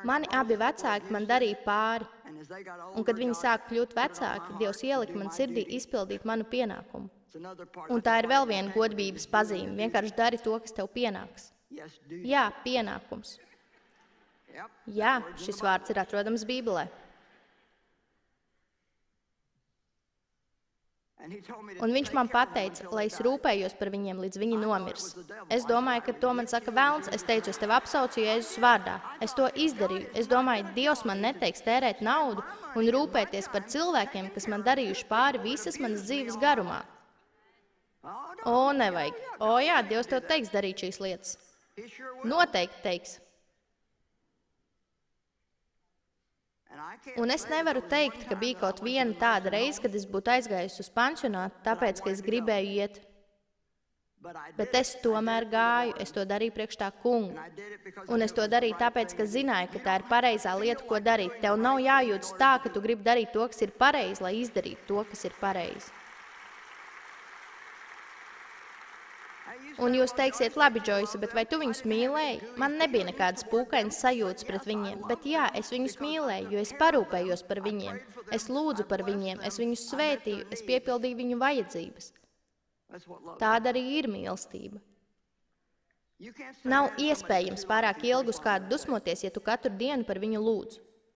Mani abi vecāki man darīja pāri, un kad viņi sāk kļūt vecāki, Dievs ielika man sirdī izpildīt manu pienākumu. Un tā ir vēl viena godības pazīme. Vienkārši dari to, kas tev pienāks. Jā, pienākums. Jā, šis vārds ir atrodams Bībelē. Un viņš man pateica, lai es rūpējos par viņiem, līdz viņi nomirs. Es domāju, ka to man saka velns. Es teicu, es tevi apsaucu Jēzus vārdā. Es to izdarīju. Es domāju, Dievs man neteiks tērēt naudu un rūpēties par cilvēkiem, kas man darījuši pāri visas manas dzīves garumā. O, nevajag. O, jā, Dievs tev teiks darīt šīs lietas. Noteikti teiks. Un es nevaru teikt, ka bija kaut viena tāda reize, kad es būtu aizgājusi uz pansionātu, tāpēc, ka es gribēju iet. Bet es tomēr gāju, es to darīju priekš tā kunga. Un es to darīju tāpēc, ka zināju, ka tā ir pareizā lieta, ko darīt. Tev nav jājūtas tā, ka tu gribi darīt to, kas ir pareizi, lai izdarītu to, kas ir pareizi. Un jūs teiksiet, labi, Džoisa, bet vai tu viņus mīlēji? Man nebija nekādas pūkainas sajūtas pret viņiem, bet jā, es viņus mīlēju, jo es parūpējos par viņiem. Es lūdzu par viņiem, es viņus svētīju, es piepildīju viņu vajadzības. Tāda arī ir mīlestība. Nav iespējams pārāk ilgi uz kādu dusmoties, ja tu katru dienu par viņu lūdzu.